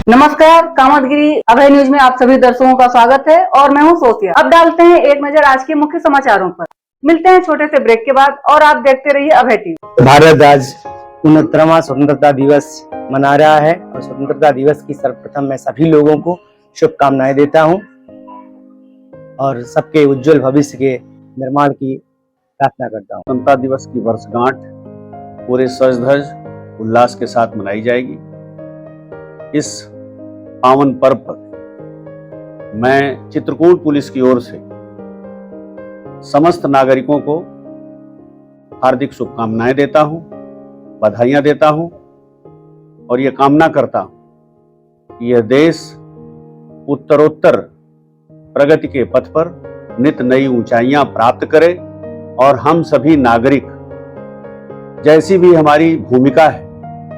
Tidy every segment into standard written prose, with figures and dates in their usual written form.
नमस्कार, कामतगिरी अभय न्यूज में आप सभी दर्शकों का स्वागत है और मैं हूं सोफिया। अब डालते हैं एक नजर आज के मुख्य समाचारों पर। मिलते हैं छोटे से ब्रेक के बाद और आप देखते रहिए अभय टीवी। भारत आज 69वां स्वतंत्रता दिवस मना रहा है और स्वतंत्रता दिवस की सर्वप्रथम मैं सभी लोगों को शुभकामनाएं देता हूं और सबके उज्जवल भविष्य के निर्माण की प्रार्थना करता हूं। स्वतंत्रता दिवस की वर्षगांठ पूरे सज धज उल्लास के साथ मनाई जाएगी। इस पावन पर्व पर मैं चित्रकूट पुलिस की ओर से समस्त नागरिकों को हार्दिक शुभकामनाएं देता हूं, बधाइयां देता हूं और यह कामना करता हूं कि यह देश उत्तरोत्तर प्रगति के पथ पर नित नई ऊंचाइयां प्राप्त करे और हम सभी नागरिक जैसी भी हमारी भूमिका है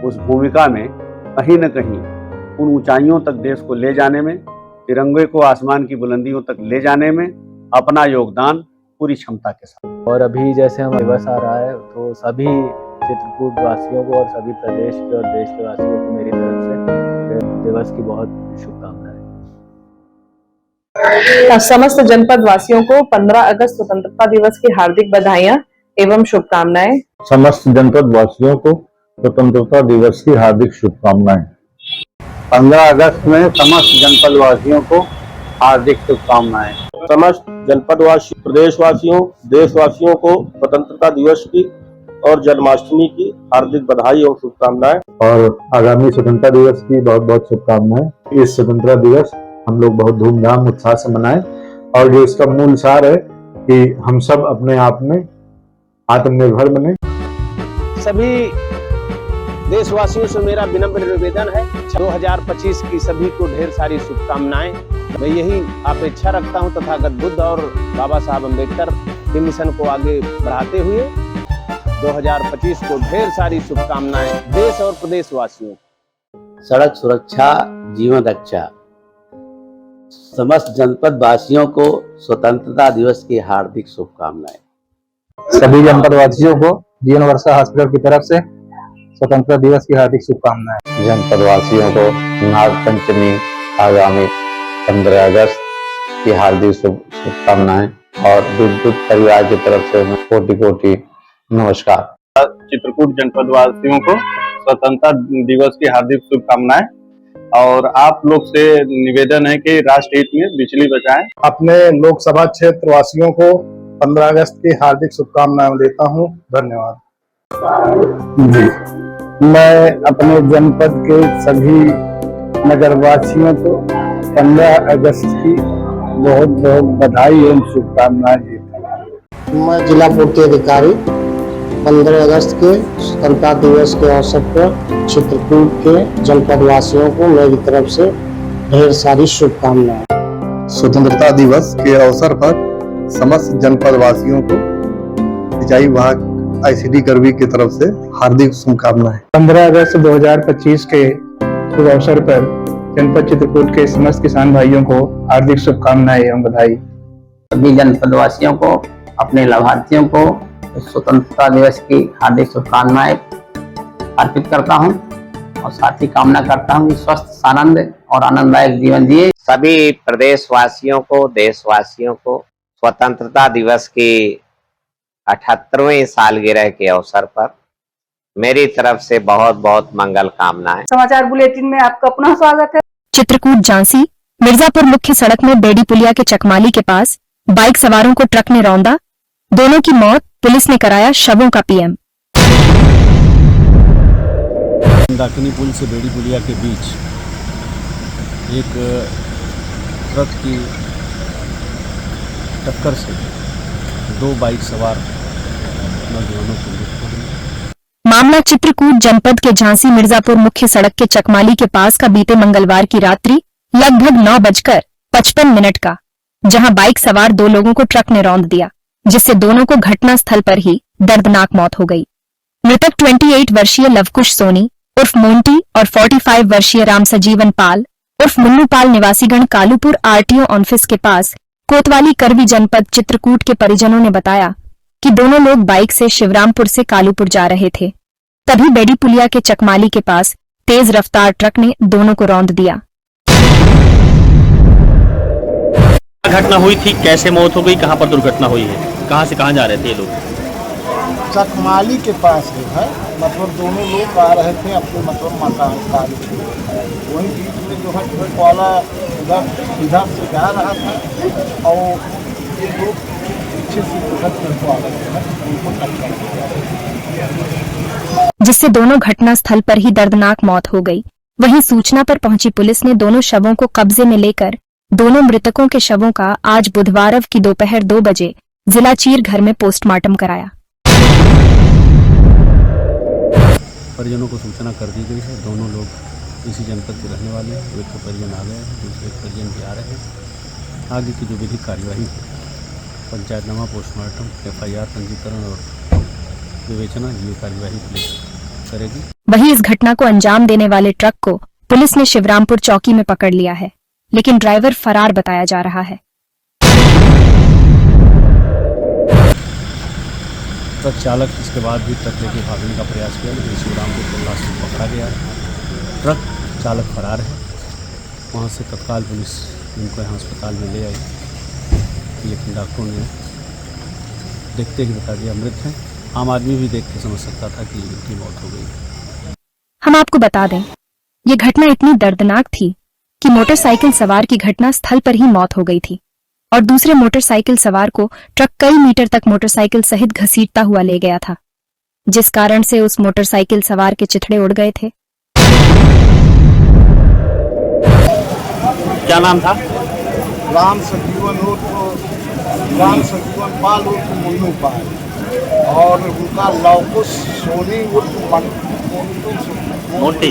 उस भूमिका में कहीं न कहीं उन ऊंचाइयों तक देश को ले जाने में, तिरंगे को आसमान की बुलंदियों तक ले जाने में अपना योगदान पूरी क्षमता के साथ। और अभी जैसे हम दिवस आ रहा है तो सभी चित्रकूट वासियों को और सभी प्रदेश के और देश के वासियों को मेरी तरफ से दिवस की बहुत शुभकामनाएं। समस्त जनपद वासियों को 15 अगस्त स्वतंत्रता दिवस की हार्दिक बधाइयां एवं शुभकामनाएं। समस्त जनपद वासियों को स्वतंत्रता दिवस की हार्दिक शुभकामनाएं। 15 अगस्त में समस्त जनपद वासियों को हार्दिक शुभकामनाएं। समस्त जनपदवासी, प्रदेशवासियों, देशवासियों को स्वतंत्रता दिवस की और जन्माष्टमी की हार्दिक बधाई और शुभकामनाएं। और आगामी स्वतंत्रता दिवस की बहुत बहुत शुभकामनाएं। इस स्वतंत्रता दिवस हम लोग बहुत धूमधाम उत्साह से मनाएं और जो इसका मूल सार है कि हम सब अपने आप में आत्मनिर्भर बने। सभी देशवासियों से मेरा विनम्र निवेदन है 2025 की सभी को ढेर सारी शुभकामनाएं। मैं यही अपेक्षा रखता हूं तथागत बुद्ध और बाबा साहब अम्बेडकर के मिशन को आगे बढ़ाते हुए 2025 को ढेर सारी शुभकामनाएं देश और प्रदेशवासियों। सड़क सुरक्षा जीवन रक्षा। समस्त जनपद वासियों को स्वतंत्रता दिवस की हार्दिक शुभकामनाएं। सभी जनपद वासियों को जीवन वर्षा हॉस्पिटल की तरफ से स्वतंत्रता दिवस की हार्दिक शुभकामनाएं। जनपद वासियों को नाग पंचमी आगामी 15 अगस्त की हार्दिक शुभकामनाएं और विद्युत परिवार की तरफ से कोटि कोटि नमस्कार। चित्रकूट जनपद वासियों को स्वतंत्रता दिवस की हार्दिक शुभकामनाएं और आप लोग से निवेदन है कि राष्ट्र हित में बिजली बचाएं। अपने लोकसभा क्षेत्र वासियों को 15 अगस्त की हार्दिक शुभकामनाएं देता हूं। धन्यवाद। जी, मैं अपने जनपद के सभी नगरवासियों को 15 अगस्त की बहुत बहुत बधाई एवं शुभकामनाएं देता हूँ। मैं जिला पूर्ति अधिकारी 15 अगस्त के स्वतंत्रता दिवस के अवसर पर चित्रकूट के जनपद वासियों को मेरी तरफ से ढेर सारी शुभकामनाएं। स्वतंत्रता दिवस के अवसर पर समस्त जनपद वासियों को सिंचाई विभाग ICD करवी की तरफ से हार्दिक शुभकामनाएं। 15 अगस्त 2025 के शुभ अवसर पर जनपद चित्रकूट के समस्त किसान भाइयों को हार्दिक शुभकामनाएं एवं बधाई। सभी जनपद वासियों को, अपने लाभार्थियों को स्वतंत्रता दिवस की हार्दिक शुभकामनाएं अर्पित करता हूं और साथ ही कामना करता हूं कि स्वस्थ, आनंद और आनंददायक जीवन जिए। सभी प्रदेशवासियों को, देशवासियों को स्वतंत्रता दिवस की 78वें सालगिरह के अवसर पर मेरी तरफ से बहुत बहुत मंगल कामनाएं। समाचार बुलेटिन में आपका पुनः स्वागत है। चित्रकूट झांसी मिर्जापुर मुख्य सड़क में बेड़ी पुलिया के चकमाली के पास बाइक सवारों को ट्रक ने रौंदा, दोनों की मौत, पुलिस ने कराया शवों का PM। डाकिनी पुल से बेड़ी पुलिया के बीच एक ट्रक की टक्कर से 2 बाइक सवार नौजवानों की मृत्यु हुई। मामला चित्रकूट जनपद के झांसी मिर्जापुर मुख्य सड़क के चकमाली के पास का बीते मंगलवार की रात्रि लगभग 9:55 का, जहां बाइक सवार 2 लोगों को ट्रक ने रौंद दिया, जिससे दोनों को घटना स्थल पर ही दर्दनाक मौत हो गई। मृतक 28 वर्षीय लवकुश सोनी उर्फ मोंटी और 45 वर्षीय राम सजीवन पाल उर्फ मुन्नू पाल निवासीगण कालूपुर RTO ऑफिस के पास कोतवाली करवी जनपद चित्रकूट के परिजनों ने बताया कि दोनों लोग बाइक से शिवरामपुर से कालूपुर जा रहे थे। तभी बेड़ी पुलिया के चकमाली के पास तेज रफ्तार ट्रक ने दोनों को रौंद दिया। घटना हुई थी, कैसे मौत हो गई, कहाँ पर दुर्घटना हुई है, कहाँ से कहाँ जा रहे थे ये लोग? चकमाली के पास है, मतलब दोनों लोग आ रहे थे अपने मतलब मकान काल वहीं बीच में जो है ट्रक वाला इधर से जा रहा था और ये लोग पीछे से ट्रक वाला उनको टक्कर दिया, जिससे दोनों घटना स्थल पर ही दर्दनाक मौत हो गई। वहीं सूचना पर पहुंची पुलिस ने दोनों शवों को कब्जे में लेकर दोनों मृतकों के शवों का आज बुधवार की दोपहर 2 बजे जिला चीर घर में पोस्टमार्टम कराया। परिजनों को सूचना कर दी गई है। दोनों लोग इसी जनपद के रहने वाले हैं। एक तो परिजन आ गए हैं, दूसरे परिजन भी आ रहे हैं। आगे की जो विधिक कार्यवाही है, पंचायतनामा, पोस्टमार्टम, FIR पंजीकरण और विवेचना, ये कार्यवाही पुलिस करेगी। वहीं इस घटना को अंजाम देने वाले ट्रक को पुलिस ने शिवरामपुर चौकी में पकड़ लिया है, लेकिन ड्राइवर फरार बताया जा रहा है। ट्रक चालक इसके बाद भी ट्रक लेके भागने का प्रयास किया, लेकिन शिवरामपुर के पास पकड़ा गया है। ट्रक चालक फरार है। वहाँ से तत्काल पुलिस इनको यहाँ अस्पताल में ले आई, लेकिन डॉक्टरों ने देखते ही बता दिया मृत है। आम आदमी भी देख के समझ सकता था कि इनकी मौत हो गई। हम आपको बता दें, ये घटना इतनी दर्दनाक थी कि मोटरसाइकिल सवार की घटना स्थल पर ही मौत हो गई थी और दूसरे मोटरसाइकिल सवार को ट्रक कई मीटर तक मोटरसाइकिल सहित घसीटता हुआ ले गया था, जिस कारण से उस मोटरसाइकिल सवार के चिथड़े उड़ गए थे। क्या नाम था? राम सजीवन पाल उर्फ मुन्नू पाल और उनका लौकुश सोनी उर्फ मोंटी।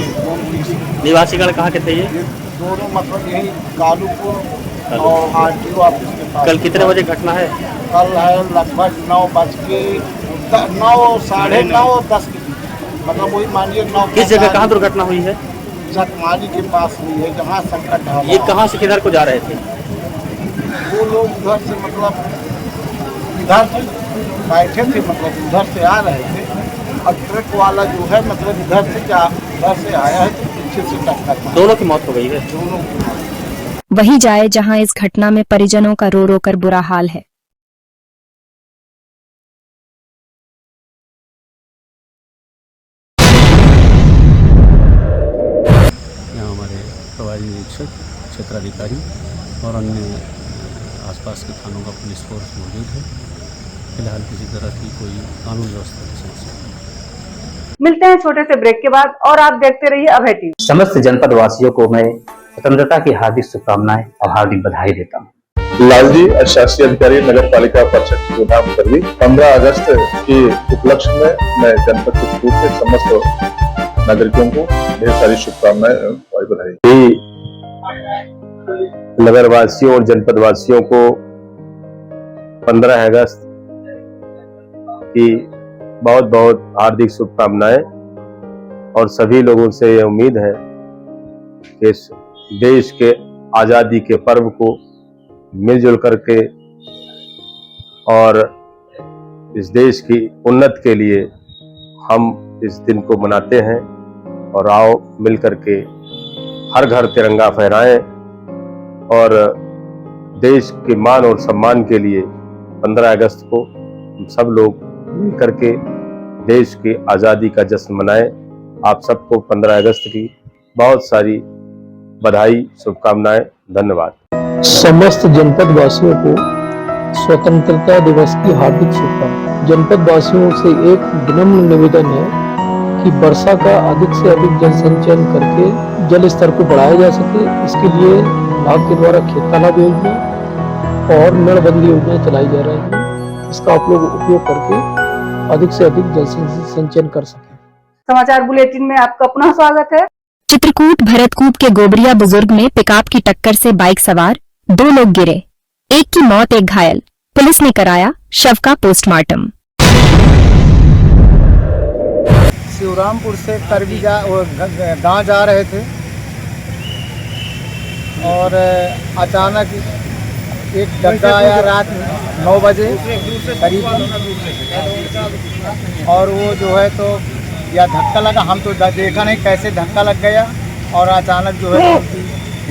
निवासीगण कहाँ के थे ये? दोनों मतलब यही कालूपुर और RTO ऑफिस के पास। कल कितने बजे घटना है? कल है लगभग 9 साढ़े 9 और 10 के बीच, मतलब वही मानिए 9। किस जगह कहाँ दुर्घटना हुई है? चकमाली के पास हुई है, जहाँ संकट है। ये कहाँ से किधर को जा रहे थे? वो लोग उधर से मतलब इधर से बैठे थे, मतलब उधर से आ रहे थे और ट्रक वाला जो है मतलब इधर से आया है तो पीछे से टक्कर मारा। दोनों की मौत हो गई है। दोनों की मौत। वही जाए जहां इस घटना में परिजनों का रो रो कर बुरा हाल है। यहाँ हमारे प्रभारी निरीक्षक, क्षेत्राधिकारी और अन्य आसपास के थानों का पुलिस फोर्स मौजूद है। फिलहाल किसी तरह की कोई कानून व्यवस्था की समस्या नहीं। मिलते हैं छोटे से ब्रेक के बाद और आप देखते रहिए अभय टीवी। समस्त जनपद वासियों को मैं स्वतंत्रता की हार्दिक शुभकामनाएं और हार्दिक बधाई देता हूँ। लालजी शासकीय अधिकारी नगर पालिका परिषद चुनाव करवी 15 अगस्त के उपलक्ष्य में मैं जनपद चित्रकूट के समस्त नागरिकों को ढेर सारी शुभकामनाएं और बधाई। नगर वासियों और जनपद वासियों को 15 अगस्त की बहुत बहुत हार्दिक शुभकामनाएं और सभी लोगों से ये उम्मीद है कि इस देश के आज़ादी के पर्व को मिलजुल करके और इस देश की उन्नति के लिए हम इस दिन को मनाते हैं। और आओ मिल करके हर घर तिरंगा फहराएं और देश के मान और सम्मान के लिए 15 अगस्त को हम सब लोग मिल करके देश की आज़ादी का जश्न मनाएं। आप सबको 15 अगस्त की बहुत सारी बधाई, शुभकामनाएं, धन्यवाद। समस्त जनपद वासियों को स्वतंत्रता दिवस की हार्दिक शुभकामनाएं। जनपद वासियों से एक विनम्र निवेदन है कि वर्षा का अधिक से अधिक जल संचयन करके जल स्तर को बढ़ाया जा सके। इसके लिए विभाग के द्वारा खेत तालाब योजना और नलबंदी योजना चलाई जा रही है। इसका आप लोग उपयोग करके अधिक से अधिक जल संचयन कर सकें। समाचार बुलेटिन में आपका पुनः स्वागत है। चित्रकूट भरतकूप के गोबरिया बुजुर्ग में पिकअप की टक्कर से बाइक सवार 2 लोग गिरे, एक की मौत, एक घायल। पुलिस ने कराया शव का पोस्टमार्टम। शिवरामपुर से करवी गाँव जा रहे थे और अचानक एक डग्गा आया रात 9 बजे करीब और वो जो है तो या धक्का लगा, हम तो देखा नहीं कैसे धक्का लग गया और अचानक जो है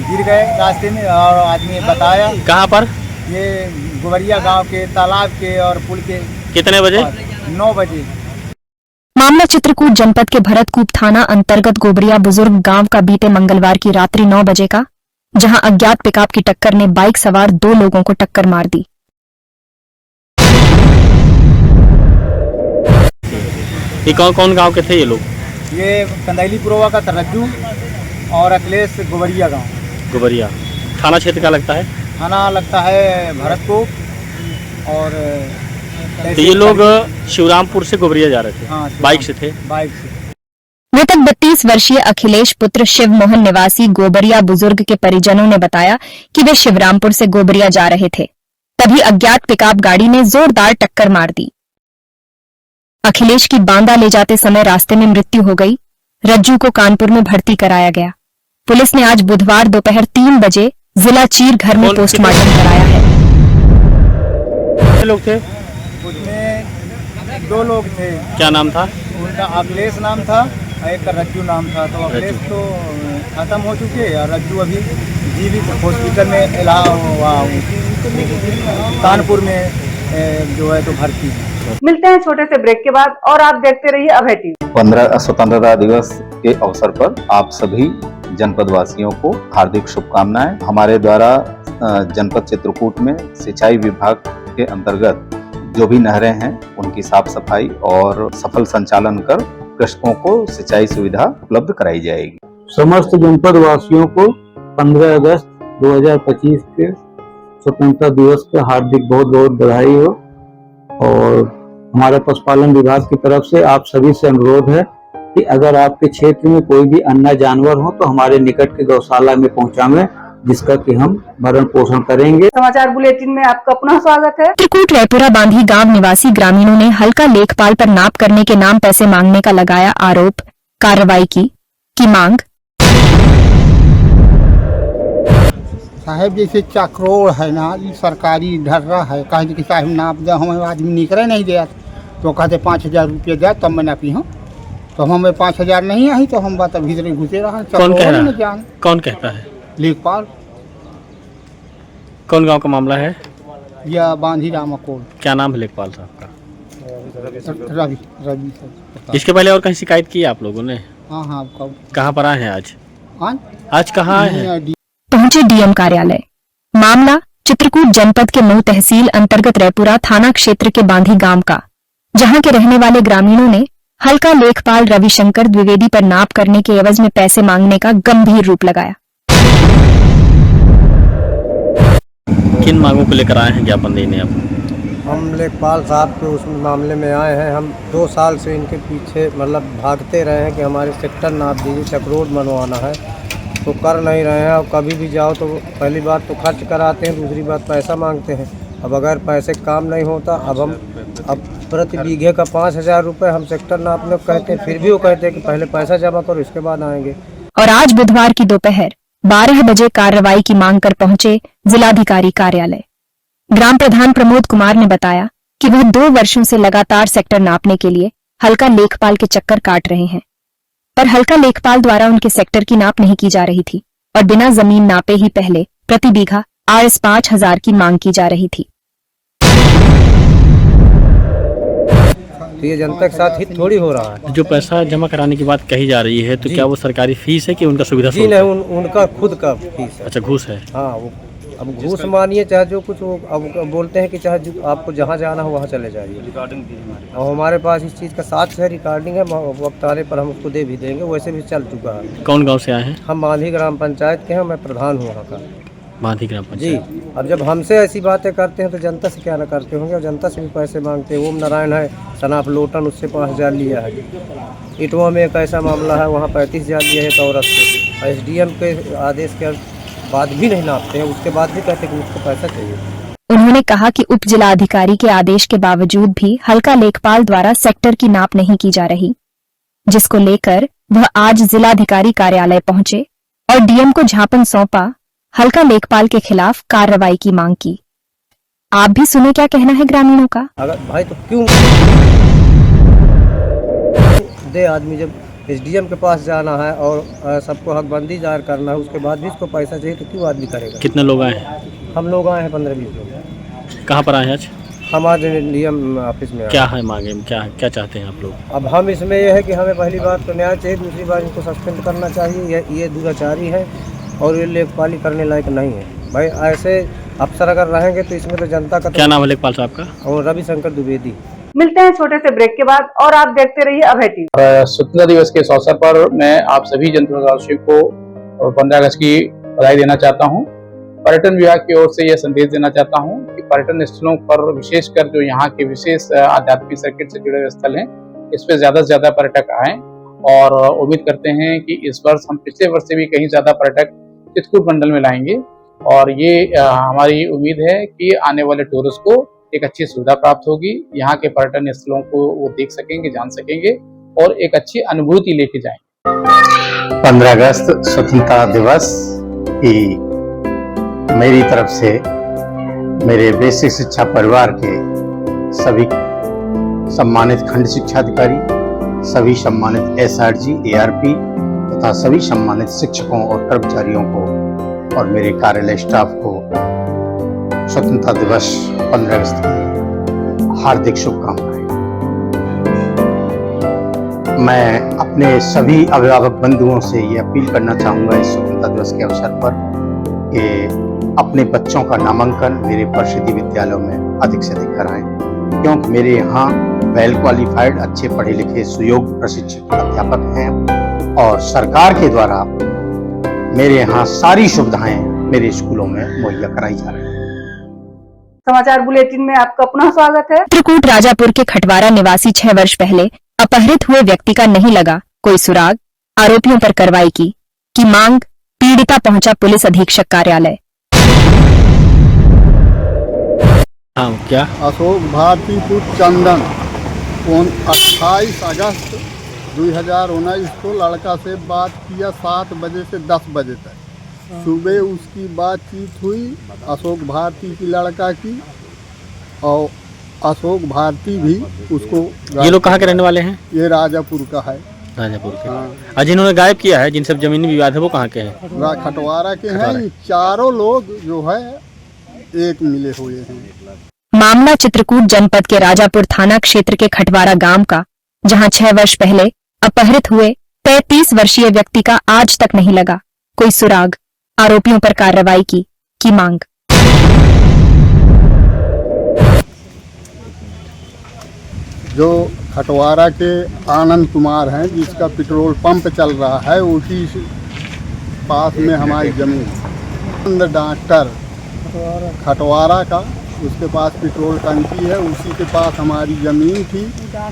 गिर गए रास्ते में। और आदमी बताया कहाँ पर? ये गोबरिया गांव के तालाब के और पुल के। कितने बजे? 9 बजे। मामला चित्रकूट जनपद के भरतकूप थाना अंतर्गत गोबरिया बुजुर्ग गांव का बीते मंगलवार की रात्रि 9 बजे का, जहां अज्ञात पिकअप की टक्कर ने बाइक सवार 2 लोगों को टक्कर मार दी। ये कौन गांव के थे ये लोग? ये कंदैली पुरवा का रज्जू और अखिलेश गोबरिया गांव। गोबरिया थाना क्षेत्र का लगता है? थाना लगता है भरतकूप। और तो ये लोग शिवरामपुर से गोबरिया जा रहे थे? हाँ, बाइक से थे? बाइक से। मृतक 32 वर्षीय अखिलेश पुत्र शिव मोहन निवासी गोबरिया बुजुर्ग के परिजनों ने बताया कि वे शिवरामपुर से गोबरिया जा रहे थे, तभी अज्ञात पिकअप गाड़ी ने जोरदार टक्कर मार दी। अखिलेश की बांदा ले जाते समय रास्ते में मृत्यु हो गई। रज्जू को कानपुर में भर्ती कराया गया। पुलिस ने आज बुधवार दोपहर 3 बजे जिला चीर घर में पोस्टमार्टम कराया है। कितने लोग थे? उसमें 2 लोग थे। क्या नाम था उनका? अखिलेश नाम था, एक का रज्जू नाम था। तो अखिलेश तो खत्म हो चुके और रज्जू अभी जीवित हॉस्पिटल में कानपुर में जो है तो भर्ती। मिलते हैं छोटे से ब्रेक के बाद और आप देखते रहिए अभय टीवी। 15 स्वतंत्रता दिवस के अवसर पर आप सभी जनपद वासियों को हार्दिक शुभकामनाएं। हमारे द्वारा जनपद चित्रकूट में सिंचाई विभाग के अंतर्गत जो भी नहरें हैं उनकी साफ सफाई और सफल संचालन कर कृषकों को सिंचाई सुविधा उपलब्ध कराई जाएगी। समस्त जनपद वासियों को 15 अगस्त 2025 के स्वतंत्रता दिवस का हार्दिक बहुत बहुत बधाई हो। और हमारे पशुपालन विभाग की तरफ से आप सभी से अनुरोध है कि अगर आपके क्षेत्र में कोई भी अन्य जानवर हो तो हमारे निकट के गौशाला में पहुंचाएं, जिसका कि हम भरण पोषण करेंगे। समाचार बुलेटिन में आपका पुनः स्वागत है। चित्रकूट रायपुरा बांधी गांव निवासी ग्रामीणों ने हल्का लेखपाल पर नाप करने के नाम पैसे मांगने का लगाया आरोप। कार्रवाई की मांग। साहेब जैसे चक्रोड़ है ना, ये सरकारी ढर्रा है। कहे कि साहब नाप दे, हमें आदमी निकले नहीं दिया तो कहते 5000 रुपये दे तब मैं नापी हूँ। तो हमें 5000 नहीं आई तो हम बात भीतर घुसे रहा। कौन कह रहा है? कौन कहता है? लेखपाल। कौन गांव का मामला है? या बांधी रामाकोल। क्या नाम है लेखपाल साहब का? रवि। इसके पहले और कहीं शिकायत की आप लोगों ने? हाँ। कहाँ पर आए हैं आज? आज कहाँ आए हैं? पहुंचे डीएम कार्यालय। मामला चित्रकूट जनपद के नौ तहसील अंतर्गत रायपुरा थाना क्षेत्र के बांधी गांव का, जहां के रहने वाले ग्रामीणों ने हल्का लेखपाल रविशंकर द्विवेदी पर नाप करने के एवज में पैसे मांगने का गंभीर रूप लगाया। किन मांगों को लेकर आए हैं ज्ञापन देने? अब हम लेखपाल साहब के उस मामले में आए हैं। हम 2 साल से इनके पीछे मतलब भागते रहे हैं कि हमारे सेक्टर नाप दीजिए, चक्रोड बनवाना है, तो कर नहीं रहे हैं। और कभी भी जाओ तो पहली बात तो खर्च कराते हैं, दूसरी बात पैसा मांगते हैं। अब अगर पैसे काम नहीं होता, अब प्रति बीघे का 5000 रुपये हम सेक्टर नापने को कहते हैं, फिर भी वो कहते हैं कि पहले पैसा जमा करो इसके बाद आएंगे। और आज बुधवार की दोपहर 12 बजे कार्रवाई की मांग कर पहुंचे जिलाधिकारी कार्यालय। ग्राम प्रधान प्रमोद कुमार ने बताया कि वह 2 वर्षों से लगातार सेक्टर नापने के लिए हल्का लेखपाल के चक्कर काट रहे हैं, पर हल्का लेखपाल द्वारा उनके सेक्टर की नाप नहीं की जा रही थी और बिना जमीन नापे ही पहले प्रति बीघा Rs 5000 की मांग की जा रही थी। तो ये जनता के साथ हित थोड़ी हो रहा है। जो पैसा जमा कराने की बात कही जा रही है तो क्या वो सरकारी फीस है कि उनका सुविधा? जी नहीं, उनका खुद का फीस है। अच्छा, घूस है? हाँ, वो अब घूस मानिए चाहे जो कुछ वो अब बोलते हैं कि चाहे आपको जहाँ जाना हो वहाँ चले जाइए। रिकॉर्डिंग भी और हमारे पास इस चीज़ का साक्ष्य है, रिकॉर्डिंग है, वक्त आने पर हम उसको दे भी देंगे। वैसे भी चल चुका है। कौन गांव से आए हैं? हम बांधी ग्राम पंचायत के हैं, मैं प्रधान हूँ वहाँ का। बांधी ग्राम पंचायत जी। अब जब हमसे ऐसी बातें करते हैं तो जनता से क्या ना करते होंगे, और जनता से भी पैसे मांगते हैं। ओम नारायण है सनाफ लोटन, उससे 5000 लिया है। इटवा में एक ऐसा मामला है, वहाँ 35000 लिए है एक औरत से। SDM के आदेश के बाद भी नहीं नापते हैं, उसके बाद भी कहते हैं कि मुझको पैसा चाहिए। उन्होंने कहा कि उप जिलाधिकारी के आदेश के बावजूद भी हल्का लेखपाल द्वारा सेक्टर की नाप नहीं की जा रही, जिसको लेकर वह आज जिलाधिकारी कार्यालय पहुंचे और डीएम को ज्ञापन सौंपा। हल्का लेखपाल के खिलाफ कार्रवाई की मांग की। आप भी सुने क्या कहना है ग्रामीणों का। अगर भाई तो क्यों बावजूद आदमी जब एसडीएम के पास जाना है और सबको हकबंदी जाहिर करना है, उसके बाद भी इसको पैसा चाहिए तो क्यों आदमी करेगा। कितने लोग आए हैं? हम लोग आए हैं 15-20 लोग। कहाँ पर आए हैं आज? हम आज डीएम ऑफिस में आए। क्या है मांगे, क्या चाहते हैं आप लोग? अब हम इसमें यह है कि हमें पहली बात तो न्याय चाहिए, दूसरी बात इनको सस्पेंड करना चाहिए। ये दुराचारी है और ये लेखपाली करने लायक नहीं है। भाई ऐसे अफसर अगर रहेंगे तो इसमें तो जनता का क्या नाम है लेखपाल साहब का? और रविशंकर द्विवेदी। मिलते हैं छोटे से ब्रेक के बाद और आप देखते रहिए अभय टीवी। स्वतंत्रता दिवस के इस अवसर पर मैं आप सभी जनप्रतिनिधियों को 15 अगस्त की बधाई देना चाहता हूं। पर्यटन विभाग की ओर से यह संदेश देना चाहता हूं कि पर्यटन स्थलों पर विशेषकर जो यहाँ के विशेष आध्यात्मिक सर्किट से जुड़े स्थल हैं, इस पे ज्यादा से ज्यादा पर्यटक आए और उम्मीद करते हैं कि इस वर्ष हम पिछले वर्ष से भी कहीं ज्यादा पर्यटक चित्रकूट मंडल में लाएंगे और ये हमारी उम्मीद है कि आने वाले टूरिस्ट को एक अच्छी सुविधा प्राप्त होगी। यहाँ के पर्यटन स्थलों को वो देख सकेंगे, जान सकेंगे और एक अच्छी अनुभूति लेके जाएंगे। 15 अगस्त स्वतंत्रता दिवस की मेरी तरफ से मेरे बेसिक शिक्षा परिवार के सभी सम्मानित खंड शिक्षा अधिकारी, सभी सम्मानित एसआरजी, एआरपी तथा सभी सम्मानित शिक्षकों और कर्मचारियों को और मेरे कार्यालय स्टाफ को स्वतंत्रता दिवस 15 अगस्त की हार्दिक शुभकामनाएं। मैं अपने सभी अभिभावक बंधुओं से ये अपील करना चाहूँगा इस स्वतंत्रता दिवस के अवसर पर कि अपने बच्चों का नामांकन मेरे परिषदीय विद्यालयों में अधिक से अधिक कराएं, क्योंकि मेरे यहाँ वेल क्वालिफाइड, अच्छे पढ़े लिखे, सुयोग्य प्रशिक्षित अध्यापक हैं और सरकार के द्वारा मेरे यहाँ सारी सुविधाएं मेरे स्कूलों में मुहैया कराई जा रही हैं। समाचार बुलेटिन में आपका पुनः स्वागत है। चित्रकूट राजापुर के खटवारा निवासी 6 वर्ष पहले अपहृत हुए व्यक्ति का नहीं लगा कोई सुराग, आरोपियों पर कार्रवाई की मांग, पीड़िता पहुंचा पुलिस अधीक्षक कार्यालय। हाँ, क्या? अशोक भारती पुत्र चंदन 28 अगस्त 2019 को लड़का से बात किया 7 बजे से 10 बजे तक। सुबह उसकी बातचीत हुई अशोक भारती की लड़का की और अशोक भारती भी उसको। ये लोग कहाँ के रहने वाले हैं? ये राजापुर का है। राजापुर के। हाँ। जिन्होंने गायब किया है, जिनसे जमीनी विवाद है, वो कहाँ के हैं? खटवारा के हैं। चारों लोग जो है एक मिले हुए हैं। मामला चित्रकूट जनपद के राजापुर थाना क्षेत्र के खटवारा गांव का, जहां 6 वर्ष पहले अपहृत हुए 33 वर्षीय व्यक्ति का आज तक नहीं लगा कोई सुराग, आरोपियों पर कार्रवाई की मांग। जो खटवारा के आनंद कुमार हैं, जिसका पेट्रोल पंप चल रहा है, उसी पास में हमारी जमीन, डॉक्टर खटवारा का, उसके पास पेट्रोल टंकी है, उसी के पास हमारी जमीन थी,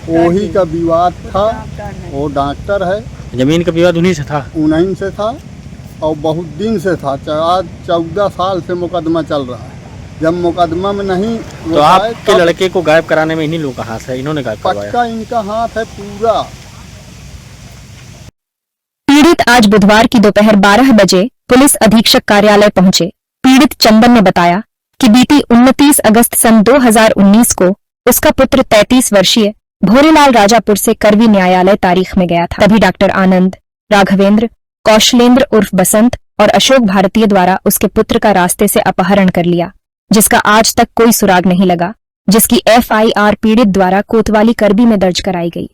वही का विवाद था। वो डॉक्टर है। जमीन का विवाद उन्हीं से था? उन्हीं से था और बहुत दिन से था। आज 14 साल से मुकदमा चल रहा है। जब मुकदमा में नहीं तो आपके लड़के को गायब कराने में इन्हीं लोगों का हाथ है? इन्होंने गायब करवाया? पक्का इनका हाथ है पूरा। पीड़ित आज बुधवार की दोपहर 12 बजे पुलिस अधीक्षक कार्यालय पहुंचे। पीड़ित चंदन ने बताया कि बीती 29 अगस्त सन 2019 को उसका पुत्र 33 वर्षीय भोरेलाल राजापुर से करवी न्यायालय तारीख में गया था। तभी डॉक्टर आनंद, राघवेंद्र, कौशलेंद्र उर्फ बसंत और अशोक भारतीय द्वारा उसके पुत्र का रास्ते से अपहरण कर लिया, जिसका आज तक कोई सुराग नहीं लगा, जिसकी FIR पीड़ित द्वारा कोतवाली करबी में दर्ज कराई गई।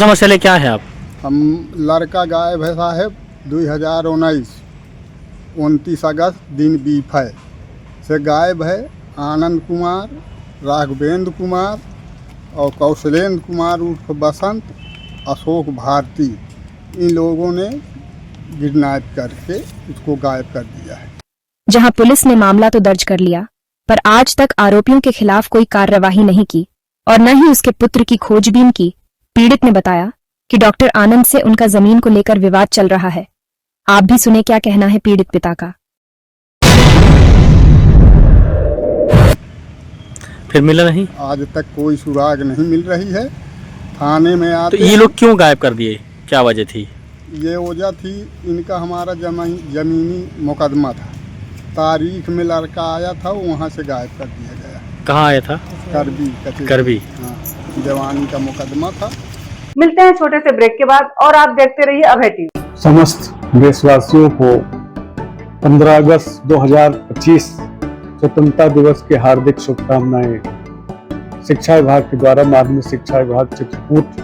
मसले क्या है? आप हम लड़का गायब है साहब 29 अगस्त दिन बीफे से गायब है। आनंद कुमार, राघवेंद्र कुमार और कौशलेंद्र कुमार उर्फ बसंत, अशोक भारती, इन लोगों ने किडनैप करके उसको गायब कर दिया है। जहां पुलिस ने मामला तो दर्ज कर लिया, पर आज तक आरोपियों के खिलाफ कोई कार्रवाई नहीं की और न ही उसके पुत्र की खोजबीन की। पीड़ित ने बताया कि डॉक्टर आनंद से उनका जमीन को लेकर विवाद चल रहा है। आप भी सुने क्या कहना है पीड़ित पिता का। फिर मिला नहीं? आज तक कोई सुराग नहीं मिल रही है। थाने में आते तो ये लोग क्यों गायब कर दिए? क्या वजह थी? ये वजह थी इनका हमारा जमीनी मुकदमा था। तारीख में लड़का आया था, वहाँ से गायब कर दिया गया। कहाँ आया था? करबी। करबी। हाँ। दीवानी का मुकदमा था। मिलते हैं छोटे से ब्रेक के बाद और आप देखते रहिए अभय टीवी। समस्त देशवासियों को 15 अगस्त 2025 स्वतंत्रता दिवस की हार्दिक शुभकामनाएं। शिक्षा विभाग के द्वारा माध्यमिक शिक्षा विभाग चित्रकूट,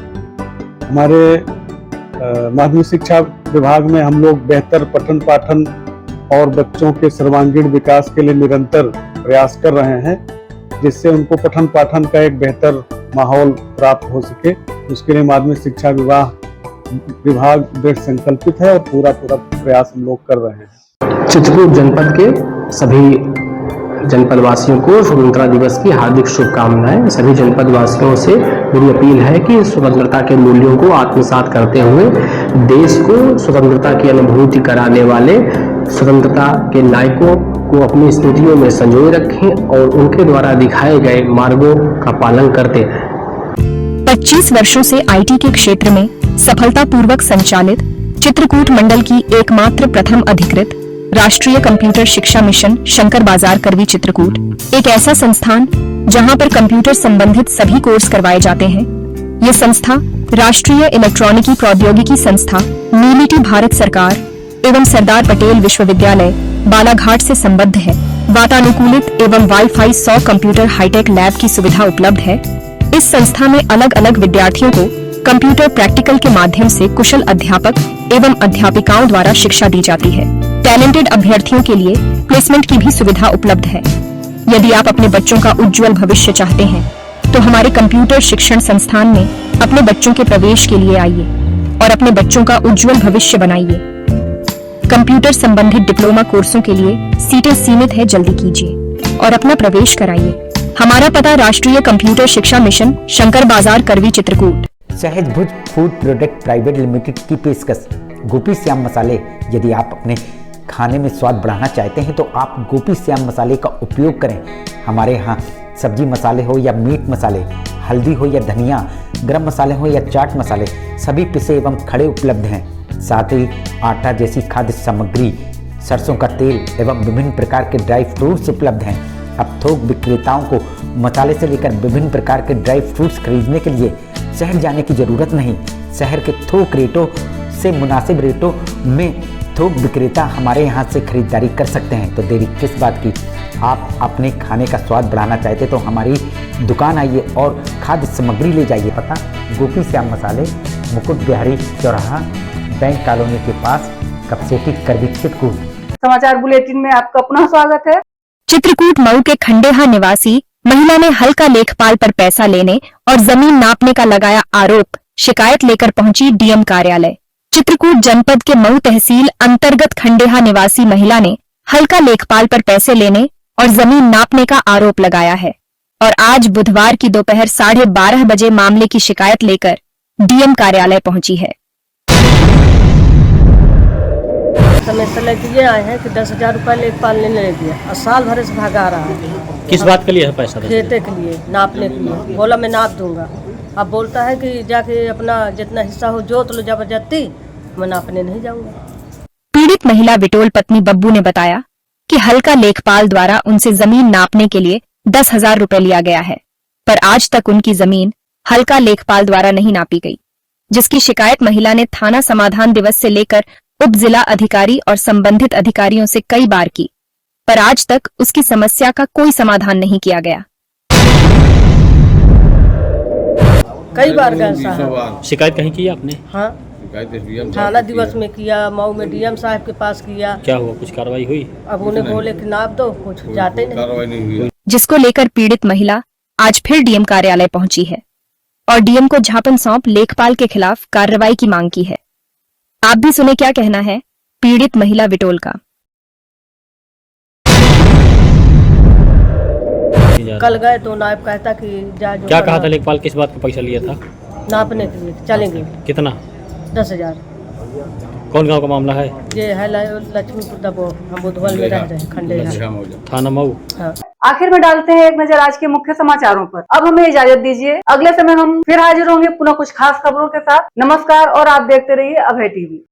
हमारे माध्यमिक शिक्षा विभाग में हम लोग बेहतर पठन पाठन और बच्चों के सर्वांगीण विकास के लिए निरंतर प्रयास कर रहे हैं, जिससे उनको पठन पाठन का एक बेहतर माहौल प्राप्त हो सके। उसके लिए माध्यमिक शिक्षा विभाग दृढ़ संकल्पित है और पूरा प्रयास हम लोग कर रहे हैं। चित्रकूट जनपद के सभी जनपद वासियों को स्वतंत्रता दिवस की हार्दिक शुभकामनाएं। सभी जनपद वासियों से मेरी अपील है कि स्वतंत्रता के मूल्यों को आत्मसात करते हुए देश को स्वतंत्रता की अनुभूति कराने वाले स्वतंत्रता के नायकों को अपनी स्मृतियों में संजोए रखें और उनके द्वारा दिखाए गए मार्गों का पालन करते रहें। 25 वर्षों से आईटी के क्षेत्र में सफलतापूर्वक संचालित चित्रकूट मंडल की एकमात्र प्रथम अधिकृत राष्ट्रीय कंप्यूटर शिक्षा मिशन शंकर बाजार करवी चित्रकूट एक ऐसा संस्थान जहां पर कंप्यूटर संबंधित सभी कोर्स करवाए जाते हैं। ये संस्था राष्ट्रीय इलेक्ट्रॉनिकी प्रौद्योगिकी संस्था, नीलिटी भारत सरकार एवं सरदार पटेल विश्वविद्यालय बालाघाट से संबद्ध है। वातानुकूलित एवं वाईफाई 100 कंप्यूटर हाईटेक लैब की सुविधा उपलब्ध है। इस संस्था में अलग अलग विद्यार्थियों को कंप्यूटर प्रैक्टिकल के माध्यम से कुशल अध्यापक एवं अध्यापिकाओं द्वारा शिक्षा दी जाती है। टैलेंटेड अभ्यर्थियों के लिए प्लेसमेंट की भी सुविधा उपलब्ध है। यदि आप अपने बच्चों का उज्जवल भविष्य चाहते हैं तो हमारे कंप्यूटर शिक्षण संस्थान में अपने बच्चों के प्रवेश के लिए आइए और अपने बच्चों का उज्जवल भविष्य बनाइए। कंप्यूटर संबंधित डिप्लोमा कोर्सों के लिए सीटें सीमित है, जल्दी कीजिए और अपना प्रवेश कराइए। हमारा पता राष्ट्रीय कंप्यूटर शिक्षा मिशन शंकर बाजार करवी चित्रकूट। सहज भुज फूड प्रोडक्ट प्राइवेट लिमिटेड की पेशकश गोपी श्याम मसाले। यदि आप अपने खाने में स्वाद बढ़ाना चाहते हैं तो आप गोपी श्याम मसाले का उपयोग करें। हमारे यहाँ सब्जी मसाले हो या मीट मसाले, हल्दी हो या धनिया, गरम मसाले हो या चाट मसाले, सभी पिसे एवं खड़े उपलब्ध हैं। साथ ही आटा जैसी खाद्य सामग्री, सरसों का तेल एवं विभिन्न प्रकार के ड्राई फ्रूट्स उपलब्ध हैं। अब थोक विक्रेताओं को मसाले से लेकर विभिन्न प्रकार के ड्राई फ्रूट्स खरीदने के लिए शहर जाने की जरूरत नहीं। शहर के थोक रेटों से मुनासिब रेटों में थोक विक्रेता हमारे यहाँ से खरीदारी कर सकते हैं। तो देरी किस बात की, आप अपने खाने का स्वाद बढ़ाना चाहते तो हमारी दुकान आइए और खाद्य सामग्री ले जाइए। पता गोपी श्याम मसाले, मुकुट बिहारी चौराहा, बैंक कॉलोनी के पास, कपसेटी करवी चित्रकूट। समाचार बुलेटिन में आपका पुनः स्वागत है। चित्रकूट मऊ के खंडेहा निवासी महिला ने हल्का लेखपाल पर पैसा लेने और जमीन नापने का लगाया आरोप। शिकायत लेकर पहुंची डीएम कार्यालय। चित्रकूट जनपद के मऊ तहसील अंतर्गत खंडेहा निवासी महिला ने हल्का लेखपाल पर पैसे लेने और जमीन नापने का आरोप लगाया है और आज बुधवार की दोपहर 12:30 बजे मामले की शिकायत लेकर डीएम कार्यालय पहुंची है। समस्या लेके ये आए हैं कि 10,000 रुपये लेखपाल ने ले दिया और साल भर से भागा रहा है। किस बात के लिए है पैसा? खेते के लिए, नापने के लिए। बोला मैं नाप दूंगा। अब बोलता है कि जाके अपना जितना हिस्सा हो जोत लो जबरदस्ती, मैं नापने नहीं जाऊंगा। पीड़ित महिला विटोल पत्नी बब्बू ने बताया कि हल्का लेखपाल द्वारा उनसे जमीन नापने के लिए 10,000 रुपए लिया गया है, पर आज तक उनकी जमीन हल्का लेखपाल द्वारा नहीं नापी गई, जिसकी शिकायत महिला ने थाना समाधान दिवस से लेकर उप जिला अधिकारी और संबंधित अधिकारियों से कई बार की, पर आज तक उसकी समस्या का कोई समाधान नहीं किया गया। कई बार गए साहब। शिकायत कहीं की आपने? हाँ, थाना दिवस में किया, मऊ में डीएम साहब के पास किया। क्या हुआ, कुछ कार्रवाई हुई? अब उन्हें बोले कि नाप दो, कुछ जाते नहीं। जिसको लेकर पीड़ित महिला आज फिर डीएम कार्यालय पहुंची है और डीएम को ज्ञापन सौंप लेखपाल के खिलाफ कार्रवाई की मांग की है। आप भी सुने क्या कहना है पीड़ित महिला विटोल का। कल गए तो नायब कहता कि जा जो क्या कहा था लेखपाल, किस बात का पैसा लिया था? नापने के लिए चलेंगे। कितना? 10,000। कौन गांव का मामला है? ये है लक्ष्मीपुर दबो, हम बुधवार में रह रहे हैं खंडेहा, थाना मऊ। हाँ। आखिर में डालते हैं एक नजर आज के मुख्य समाचारों पर। अब हमें इजाजत दीजिए, अगले समय हम फिर हाजिर होंगे पुनः कुछ खास खबरों के साथ। नमस्कार और आप देखते रहिए अभय टीवी।